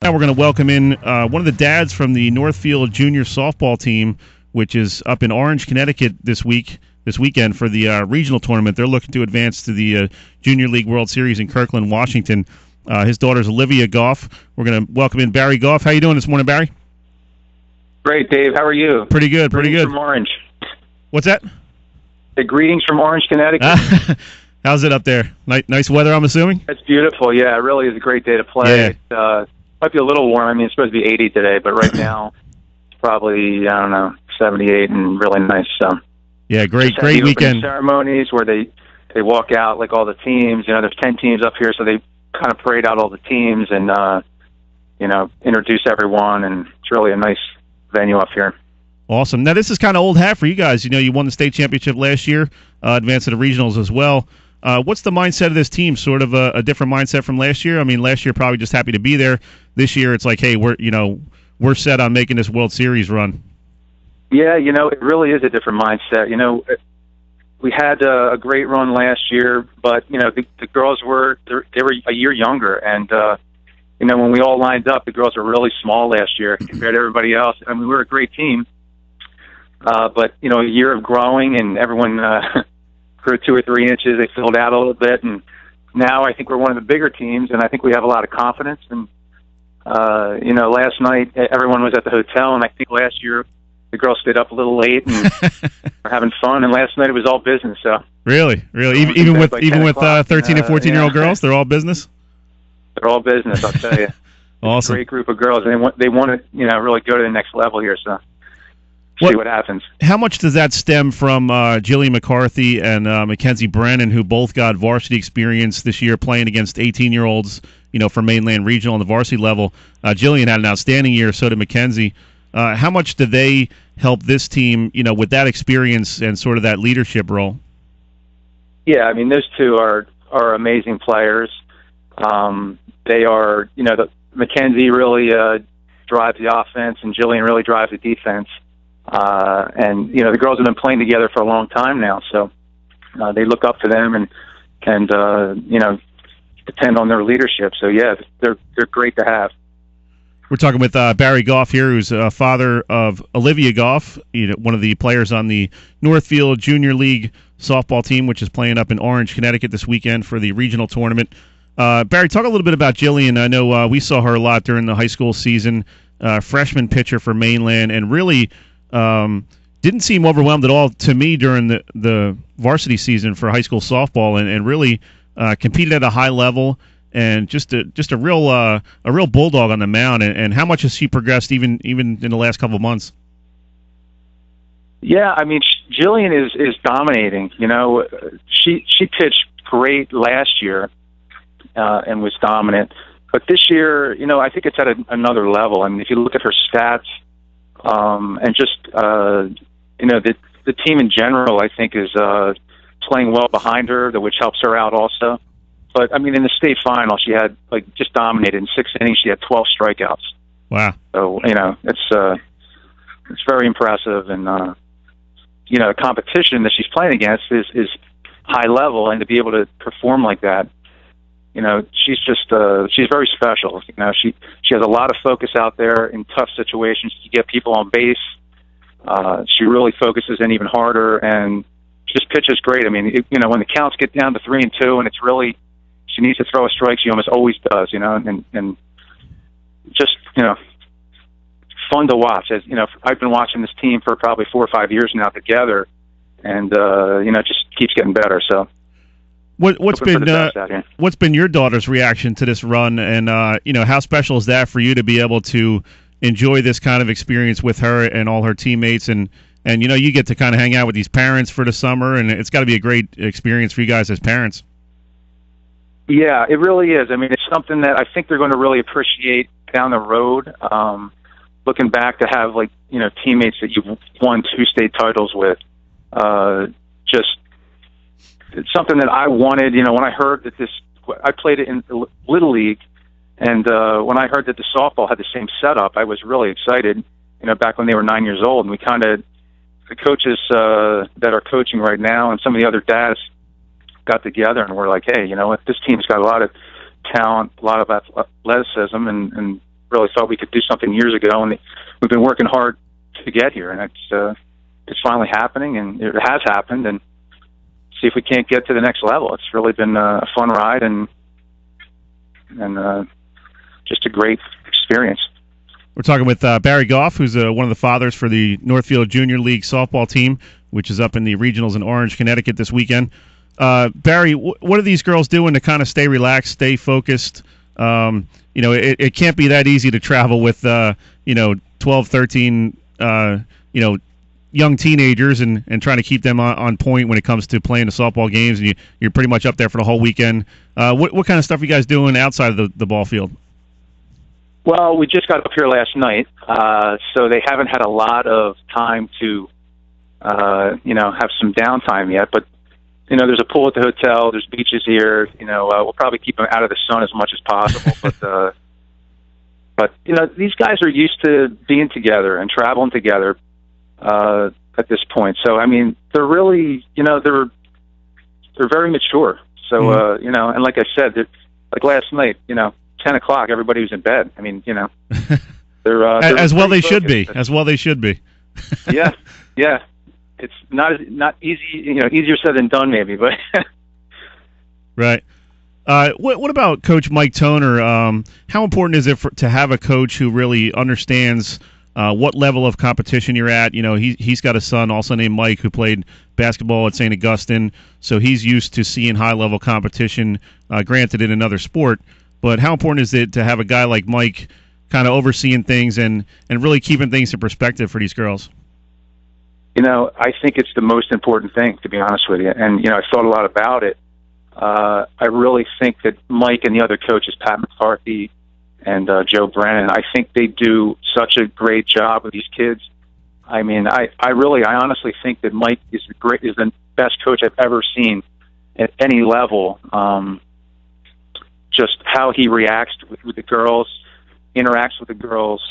Now we're going to welcome in one of the dads from the Northfield Jr Softball team, which is up in Orange, Connecticut this weekend for the regional tournament. They're looking to advance to the Junior League World Series in Kirkland, Washington. His daughter's Olivia Goff. We're going to welcome in Barry Goff. How you doing this morning, Barry? Great, Dave. How are you? Pretty good, pretty good. Greetings from Orange. What's that? The greetings from Orange, Connecticut. How's it up there? Nice weather, I'm assuming? It's beautiful. Yeah, it really is a great day to play. Yeah. It might be a little warm. I mean, it's supposed to be 80 today, but right now it's probably, 78 and really nice. So yeah, great the weekend. Ceremonies where they walk out like all the teams. There's 10 teams up here, so they kind of parade out all the teams and introduce everyone, and it's really a nice venue up here. Awesome. Now this is kind of old hat for you guys. You won the state championship last year, advanced to the regionals as well. What's the mindset of this team? Sort of a different mindset from last year? I mean, last year probably just happy to be there. This year it's like, hey, we're set on making this World Series run. Yeah, it really is a different mindset. We had a great run last year, but the girls were a year younger, and when we all lined up, the girls were really small last year compared to everybody else. I mean, we were a great team, but a year of growing, and everyone grew 2 or 3 inches. They filled out a little bit, and now I think we're one of the bigger teams, and I think we have a lot of confidence. And last night everyone was at the hotel, and I think last year the girls stayed up a little late and were having fun. And last night it was all business. So really, even with 13 and 14-year-old girls, they're all business. They're all business, I'll tell you. Awesome. Great group of girls, and they want to really go to the next level here. So see what happens. How much does that stem from Jillian McCarthy and Mackenzie Brennan, who both got varsity experience this year playing against 18-year-olds, for mainland regional on the varsity level? Jillian had an outstanding year, so did Mackenzie. How much do they help this team, with that experience and sort of that leadership role? Yeah, I mean, those two are amazing players. They are, Mackenzie really drives the offense, and Jillian really drives the defense. And the girls have been playing together for a long time now, so they look up to them and depend on their leadership. So yeah, they're great to have. We're talking with Barry Goff here, who's father of Olivia Goff, one of the players on the Northfield Jr League Softball team, which is playing up in Orange, Connecticut this weekend for the regional tournament. Barry, talk a little bit about Jillian. I know we saw her a lot during the high school season, freshman pitcher for mainland, and really didn't seem overwhelmed at all to me during the varsity season for high school softball, and really competed at a high level, and just a real bulldog on the mound. And how much has she progressed even in the last couple of months? Yeah, I mean, Jillian is dominating. She pitched great last year and was dominant, but this year, I think it's at another level. I mean, if you look at her stats, and just the team in general, I think is playing well behind her, which helps her out also. But I mean, in the state final, she had just dominated in 6 innings. She had 12 strikeouts. Wow! So it's very impressive, and the competition that she's playing against is high level, and to be able to perform like that, she's just she's very special. She has a lot of focus out there in tough situations to get people on base. She really focuses in even harder, and just pitches great. I mean, when the counts get down to 3-2, and it's really she needs to throw a strike, she almost always does. And just fun to watch. As I've been watching this team for probably 4 or 5 years now together, and just keeps getting better. So. What's been your daughter's reaction to this run, and how special is that for you to be able to enjoy this kind of experience with her and all her teammates, and you get to kind of hang out with these parents for the summer, and it's got to be a great experience for you guys as parents. Yeah, it really is. I mean, it's something that I think they're going to really appreciate down the road. Looking back to have teammates that you've won 2 state titles with, it's something that I wanted. When I heard that I played it in Little League, and when I heard that the softball had the same setup, I was really excited. Back when they were 9 years old, and the coaches that are coaching right now, and some of the other dads got together and were like, hey, this team's got a lot of talent, a lot of athleticism, and really thought we could do something years ago, and we've been working hard to get here, and it's finally happening, and it has happened, and see if we can't get to the next level. It's really been a fun ride and just a great experience. We're talking with Barry Goff, who's one of the fathers for the Northfield Jr League Softball team, which is up in the regionals in Orange, Connecticut this weekend. Barry, what are these girls doing to kind of stay relaxed, stay focused? It can't be that easy to travel with 12, 13 young teenagers and trying to keep them on point when it comes to playing the softball games, and you're pretty much up there for the whole weekend. What kind of stuff are you guys doing outside of the ball field? Well, we just got up here last night, so they haven't had a lot of time to have some downtime yet, but there's a pool at the hotel, there's beaches here, we'll probably keep them out of the sun as much as possible, but these guys are used to being together and traveling together at this point. So, I mean, they're really, they're very mature. So, and like I said, like last night, 10 o'clock, everybody was in bed. I mean, they're as well they should be. As well they should be. Yeah. It's not easy, easier said than done, maybe, but right. What about Coach Mike Toner? How important is it to have a coach who really understands what level of competition you're at? He's got a son also named Mike who played basketball at St. Augustine, so he's used to seeing high-level competition, granted in another sport. But how important is it to have a guy like Mike kind of overseeing things and really keeping things in perspective for these girls? I think it's the most important thing, to be honest with you. And, I thought a lot about it. I really think that Mike and the other coaches, Pat McCarthy and Joe Brennan, I think they do such a great job with these kids. I mean, I honestly think that Mike is the best coach I've ever seen at any level. Just how he reacts with the girls, interacts with the girls.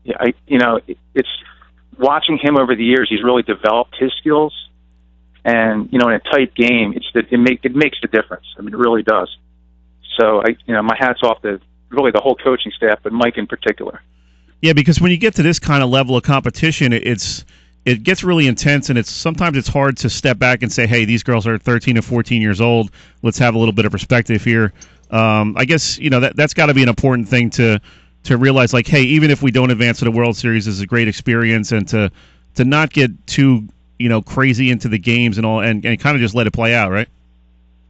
It's watching him over the years. He's really developed his skills, and in a tight game, it makes the difference. I mean, it really does. So my hat's off to really the whole coaching staff, but Mike in particular. Yeah, because when you get to this kind of level of competition, it gets really intense, and sometimes it's hard to step back and say, hey, these girls are 13 or 14 years old. Let's have a little bit of perspective here. I guess that's got to be an important thing to realize, like, hey, even if we don't advance to the World Series, it's a great experience, and to not get too crazy into the games and all, and kind of just let it play out, right?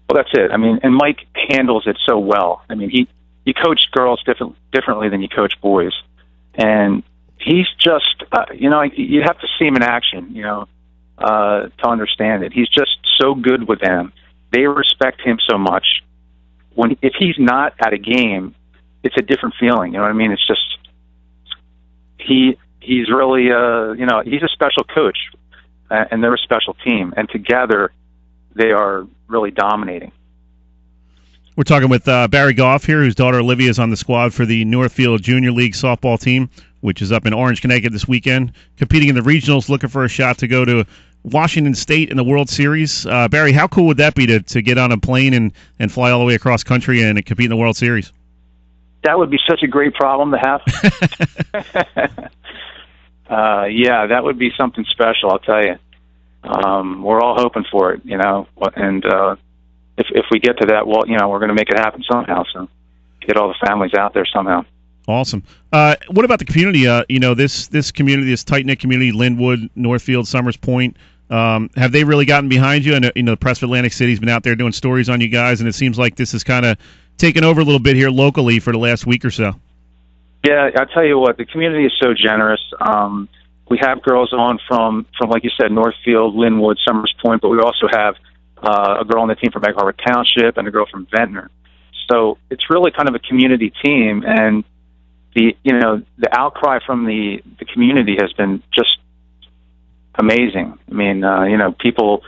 Well, that's it. I mean, and Mike handles it so well. I mean, you coach girls differently than you coach boys, and he's just you have to see him in action, to understand it. He's just so good with them. They respect him so much. If he's not at a game, it's a different feeling. You know what I mean? It's just he's really he's a special coach, and they're a special team, and together they are really dominating. We're talking with Barry Goff here, whose daughter Olivia is on the squad for the Northfield Jr League Softball team, which is up in Orange, Connecticut this weekend, competing in the regionals, looking for a shot to go to Washington State in the World Series. Barry, how cool would that be to get on a plane and fly all the way across country and compete in the World Series? That would be such a great problem to have. Yeah, that would be something special, I'll tell you. We're all hoping for it, and if we get to that, well, we're going to make it happen somehow, so get all the families out there somehow. Awesome. What about the community? This community, this tight-knit community, Linwood, Northfield, Summers Point, have they really gotten behind you? And the Press of Atlantic City's been out there doing stories on you guys, and it seems like this has kind of taken over a little bit here locally for the last week or so. Yeah, I'll tell you what, the community is so generous. We have girls on from like you said, Northfield, Linwood, Summers Point, but we also have a girl on the team from Egg Harbor Township and a girl from Ventnor. So it's really kind of a community team, and the outcry from the community has been just amazing. I mean, people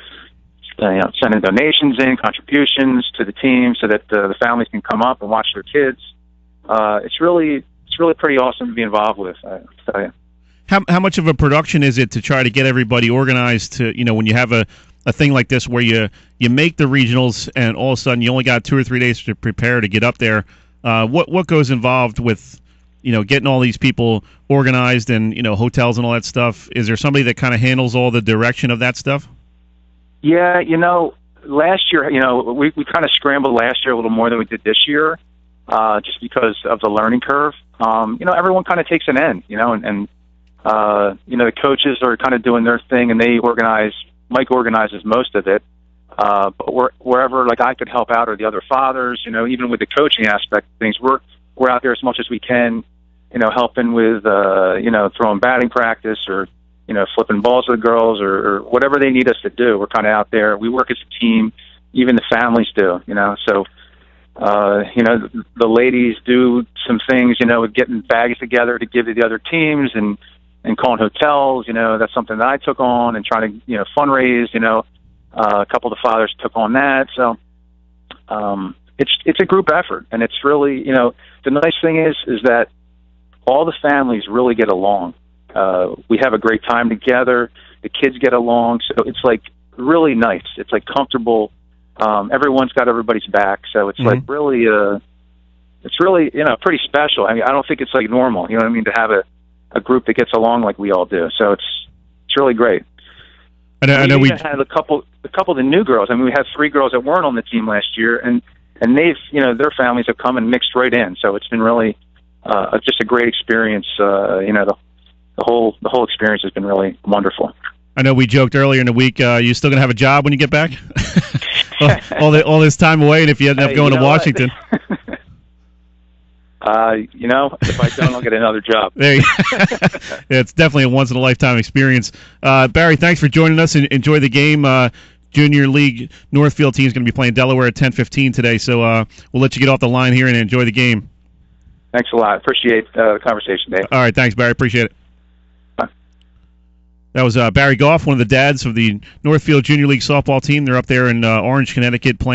sending donations in, contributions to the team so that the families can come up and watch their kids. It's really pretty awesome to be involved with, I'll tell you. How much of a production is it to try to get everybody organized to, when you have a thing like this where you make the regionals and all of a sudden you only got 2 or 3 days to prepare to get up there? What goes involved with getting all these people organized and hotels and all that stuff? Is there somebody that kind of handles all the direction of that stuff? Yeah, last year, we kind of scrambled last year a little more than we did this year, just because of the learning curve. Everyone kind of takes an end, and the coaches are kind of doing their thing, and Mike organizes most of it. But wherever, like, I could help out, or the other fathers, even with the coaching aspect of things, we're out there as much as we can, helping with, throwing batting practice, or, flipping balls to the girls, or whatever they need us to do. We're kind of out there. We work as a team. Even the families do, So, the ladies do some things, with getting bags together to give to the other teams, and calling hotels. That's something that I took on, and trying to, fundraise. A couple of the fathers took on that. So, it's a group effort, and it's really, the nice thing is that all the families really get along. We have a great time together. The kids get along, so it's like really nice. It's like comfortable. Everyone's got everybody's back, so it's like really, it's really, pretty special. I mean, I don't think it's like normal, to have a group that gets along like we all do. So it's really great. I know we had a couple of the new girls. I mean, we had 3 girls that weren't on the team last year, and they've, their families have come and mixed right in. So it's been really just a great experience. The whole experience has been really wonderful. I know we joked earlier in the week. You still gonna have a job when you get back? all this time away, and if you end up going to Washington. If I don't, I'll get another job. There you go. Yeah, it's definitely a once-in-a-lifetime experience. Barry, thanks for joining us, and enjoy the game. Junior League Northfield team is going to be playing Delaware at 10:15 today, so we'll let you get off the line here and enjoy the game. Thanks a lot. Appreciate the conversation, Dave. All right, thanks, Barry. Appreciate it. Bye. That was Barry Goff, one of the dads of the Northfield Junior League Softball team. They're up there in Orange, Connecticut, playing